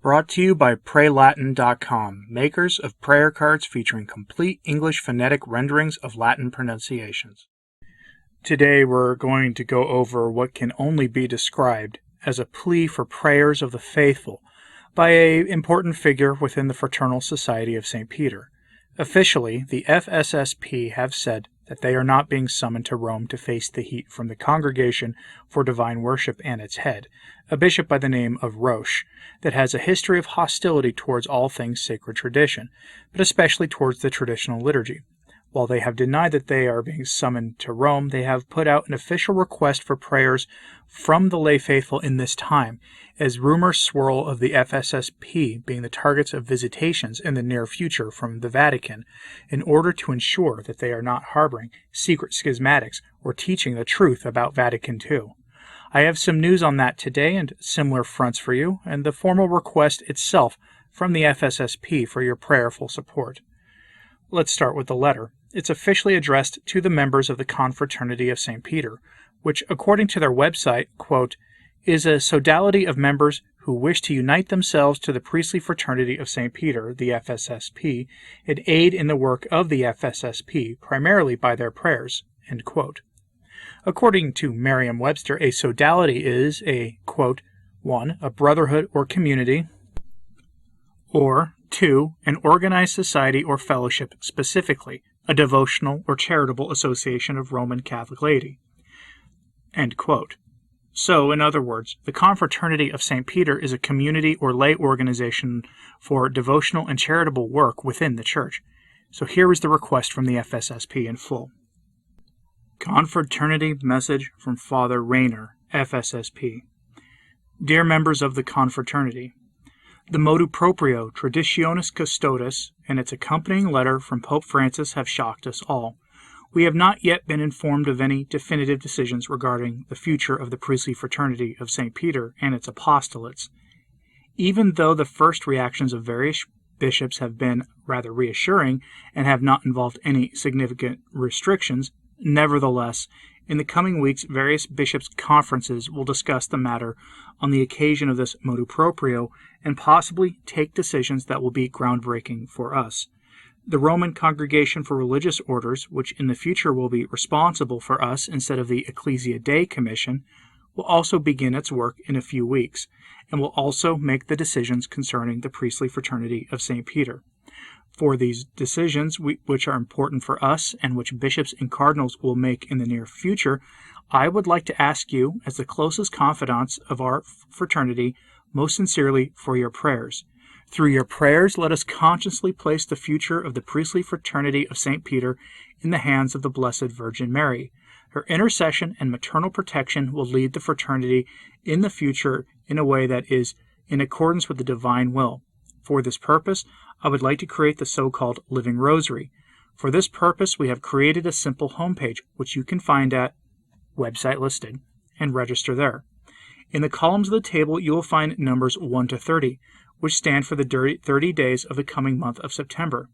Brought to you by PrayLatin.com, makers of prayer cards featuring complete English phonetic renderings of Latin pronunciations. Today we're going to go over what can only be described as a plea for prayers of the faithful by an important figure within the Fraternal Society of St. Peter. Officially, the FSSP have said that they are not being summoned to Rome to face the heat from the Congregation for Divine Worship and its head, a bishop by the name of Roche, that has a history of hostility towards all things sacred tradition, but especially towards the traditional liturgy. While they have denied that they are being summoned to Rome, they have put out an official request for prayers from the lay faithful in this time, as rumors swirl of the FSSP being the targets of visitations in the near future from the Vatican, in order to ensure that they are not harboring secret schismatics or teaching the truth about Vatican II. I have some news on that today and similar fronts for you, and the formal request itself from the FSSP for your prayerful support. Let's start with the letter. It's officially addressed to the members of the Confraternity of St. Peter, which, according to their website, quote, is a sodality of members who wish to unite themselves to the priestly fraternity of St. Peter, the FSSP, and aid in the work of the FSSP, primarily by their prayers, end quote. According to Merriam-Webster, a sodality is a, quote, 1. A brotherhood or community, or 2. An organized society or fellowship, specifically a devotional or charitable association of Roman Catholic laity, end quote. So, in other words, the Confraternity of St. Peter is a community or lay organization for devotional and charitable work within the Church. So here is the request from the FSSP in full. Confraternity message from Father Rayner, FSSP. Dear members of the Confraternity, the motu proprio Traditionis Custodes and its accompanying letter from Pope Francis have shocked us all. We have not yet been informed of any definitive decisions regarding the future of the priestly fraternity of St. Peter and its apostolates. Even though the first reactions of various bishops have been rather reassuring and have not involved any significant restrictions, nevertheless, in the coming weeks, various bishops' conferences will discuss the matter on the occasion of this motu proprio and possibly take decisions that will be groundbreaking for us. The Roman Congregation for Religious Orders, which in the future will be responsible for us instead of the Ecclesia Dei Commission, will also begin its work in a few weeks, and will also make the decisions concerning the priestly fraternity of St. Peter. For these decisions, which are important for us and which bishops and cardinals will make in the near future, I would like to ask you, as the closest confidants of our fraternity, most sincerely for your prayers. Through your prayers, let us consciously place the future of the priestly fraternity of St. Peter in the hands of the Blessed Virgin Mary. Her intercession and maternal protection will lead the fraternity in the future in a way that is in accordance with the divine will. For this purpose, I would like to create the so-called Living Rosary. For this purpose, we have created a simple homepage, which you can find at website listed, and register there. In the columns of the table, you will find numbers 1 to 30, which stand for the 30 days of the coming month of September.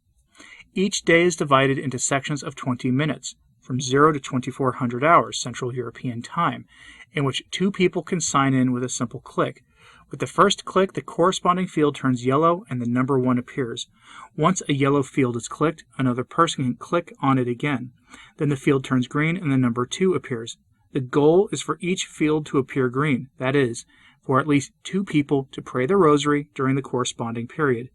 Each day is divided into sections of 20 minutes, from 0 to 2400 hours Central European Time, in which 2 people can sign in with a simple click. With the first click, the corresponding field turns yellow and the number 1 appears. Once a yellow field is clicked, another person can click on it again. Then the field turns green and the number 2 appears. The goal is for each field to appear green, that is, for at least 2 people to pray the rosary during the corresponding period.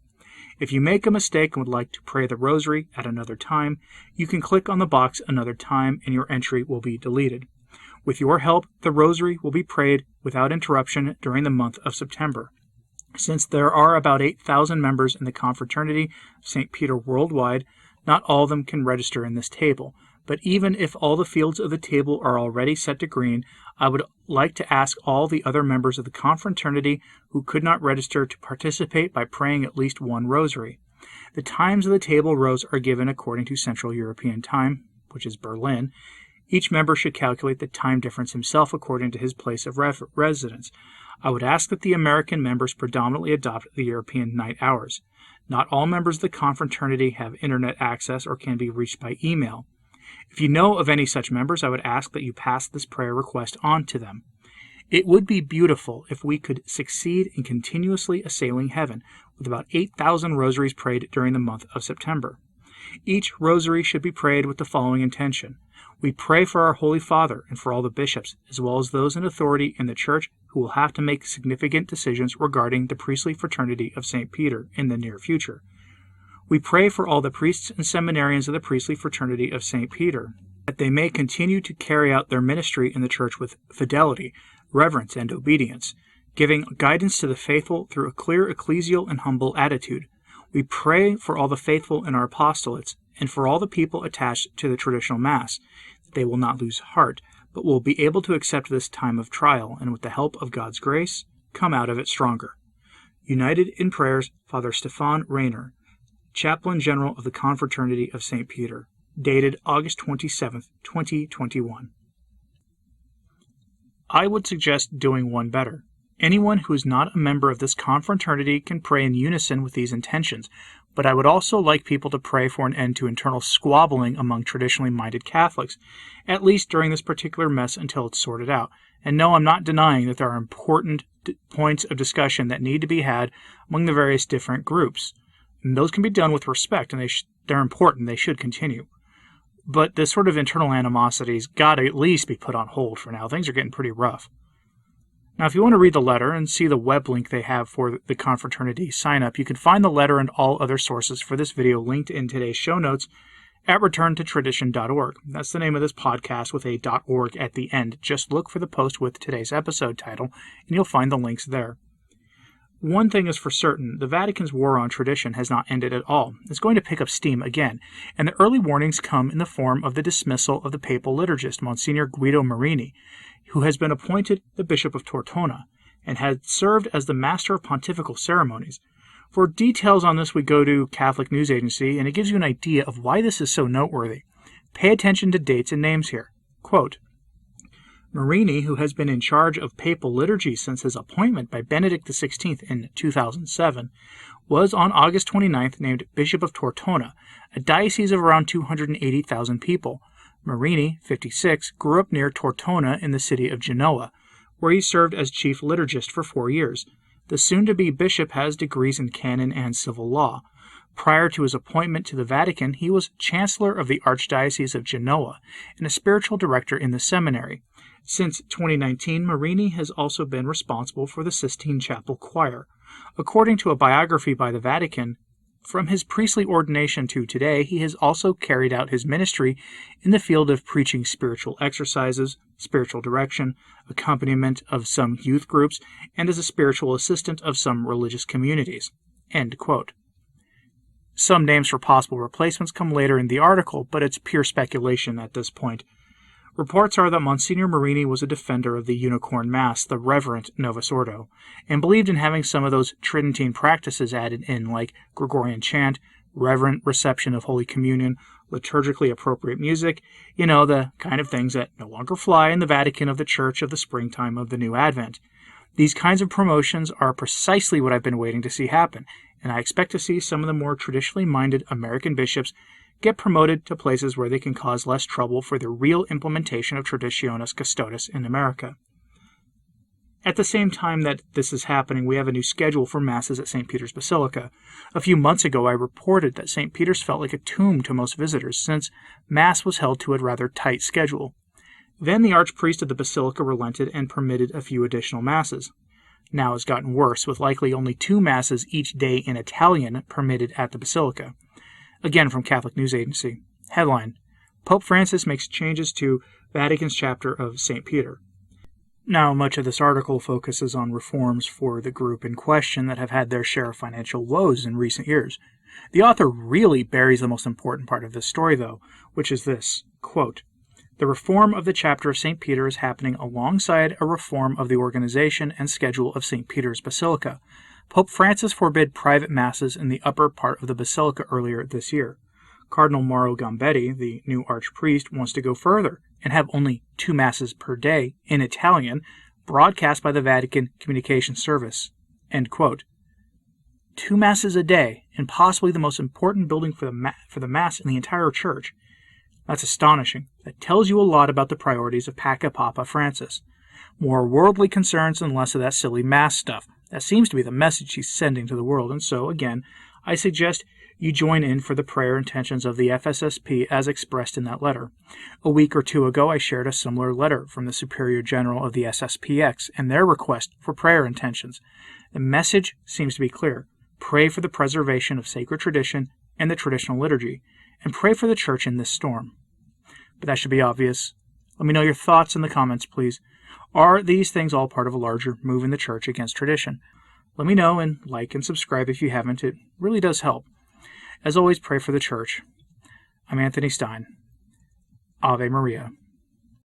If you make a mistake and would like to pray the rosary at another time, you can click on the box another time and your entry will be deleted. With your help, the rosary will be prayed without interruption during the month of September. Since there are about 8,000 members in the Confraternity of St. Peter worldwide, not all of them can register in this table. But even if all the fields of the table are already set to green, I would like to ask all the other members of the Confraternity who could not register to participate by praying at least 1 rosary. The times of the table rows are given according to Central European Time, which is Berlin. Each member should calculate the time difference himself according to his place of residence. I would ask that the American members predominantly adopt the European night hours. Not all members of the Confraternity have internet access or can be reached by email. If you know of any such members, I would ask that you pass this prayer request on to them. It would be beautiful if we could succeed in continuously assailing heaven with about 8,000 rosaries prayed during the month of September. Each rosary should be prayed with the following intention. We pray for our Holy Father and for all the bishops, as well as those in authority in the Church who will have to make significant decisions regarding the priestly fraternity of St. Peter in the near future. We pray for all the priests and seminarians of the priestly fraternity of St. Peter, that they may continue to carry out their ministry in the Church with fidelity, reverence, and obedience, giving guidance to the faithful through a clear ecclesial and humble attitude. We pray for all the faithful in our apostolates and for all the people attached to the traditional Mass, that they will not lose heart, but will be able to accept this time of trial, and with the help of God's grace, come out of it stronger. United in prayers, Father Stefan Rayner, Chaplain General of the Confraternity of St. Peter, dated August 27, 2021. I would suggest doing one better. Anyone who is not a member of this confraternity can pray in unison with these intentions, but I would also like people to pray for an end to internal squabbling among traditionally minded Catholics, at least during this particular mess until it's sorted out. And no, I'm not denying that there are important points of discussion that need to be had among the various different groups. And those can be done with respect, and they're important. They should continue. But this sort of internal animosity's got to at least be put on hold for now. Things are getting pretty rough. Now, if you want to read the letter and see the web link they have for the confraternity sign up, you can find the letter and all other sources for this video linked in today's show notes at returntotradition.org. That's the name of this podcast with a .org at the end. Just look for the post with today's episode title, and you'll find the links there. One thing is for certain, the Vatican's war on tradition has not ended at all. It's going to pick up steam again, and the early warnings come in the form of the dismissal of the papal liturgist, Monsignor Guido Marini, who has been appointed the Bishop of Tortona, and had served as the Master of Pontifical Ceremonies. For details on this, we go to Catholic News Agency, and it gives you an idea of why this is so noteworthy. Pay attention to dates and names here. Quote, Marini, who has been in charge of papal liturgy since his appointment by Benedict XVI in 2007, was on August 29th named Bishop of Tortona, a diocese of around 280,000 people. Marini, 56, grew up near Tortona in the city of Genoa, where he served as chief liturgist for 4 years. The soon-to-be bishop has degrees in canon and civil law. Prior to his appointment to the Vatican, he was chancellor of the Archdiocese of Genoa and a spiritual director in the seminary. Since 2019, Marini has also been responsible for the Sistine Chapel Choir. According to a biography by the Vatican, from his priestly ordination to today, he has also carried out his ministry in the field of preaching spiritual exercises, spiritual direction, accompaniment of some youth groups, and as a spiritual assistant of some religious communities. End quote. Some names for possible replacements come later in the article, but it's pure speculation at this point. Reports are that Monsignor Marini was a defender of the Unicorn Mass, the reverent Novus Ordo, and believed in having some of those Tridentine practices added in, like Gregorian chant, reverent reception of Holy Communion, liturgically appropriate music, the kind of things that no longer fly in the Vatican of the Church of the springtime of the new Advent. These kinds of promotions are precisely what I've been waiting to see happen, and I expect to see some of the more traditionally minded American bishops get promoted to places where they can cause less trouble for the real implementation of Traditionis Custodes in America. At the same time that this is happening, we have a new schedule for Masses at St. Peter's Basilica. A few months ago, I reported that St. Peter's felt like a tomb to most visitors, since Mass was held to a rather tight schedule. Then the archpriest of the Basilica relented and permitted a few additional Masses. Now it's gotten worse, with likely only 2 Masses each day in Italian permitted at the Basilica. Again from Catholic News Agency. Headline: Pope Francis makes changes to Vatican's chapter of St. Peter. Now, much of this article focuses on reforms for the group in question that have had their share of financial woes in recent years. The author really buries the most important part of this story, though, which is this, quote, The reform of the chapter of St. Peter is happening alongside a reform of the organization and schedule of St. Peter's Basilica. Pope Francis forbid private masses in the upper part of the basilica earlier this year. Cardinal Mauro Gambetti, the new archpriest, wants to go further and have only 2 masses per day in Italian broadcast by the Vatican Communication Service. End quote. 2 masses a day in possibly the most important building for the mass in the entire church. That's astonishing. That tells you a lot about the priorities of Papa Francis. More worldly concerns and less of that silly mass stuff. That seems to be the message he's sending to the world, and so, again, I suggest you join in for the prayer intentions of the FSSP as expressed in that letter. A week or two ago, I shared a similar letter from the Superior General of the SSPX and their request for prayer intentions. The message seems to be clear. Pray for the preservation of sacred tradition and the traditional liturgy, and pray for the Church in this storm. But that should be obvious. Let me know your thoughts in the comments, please. Are these things all part of a larger move in the Church against tradition? Let me know, and like and subscribe if you haven't. It really does help. As always, pray for the Church. I'm Anthony Stine. Ave Maria.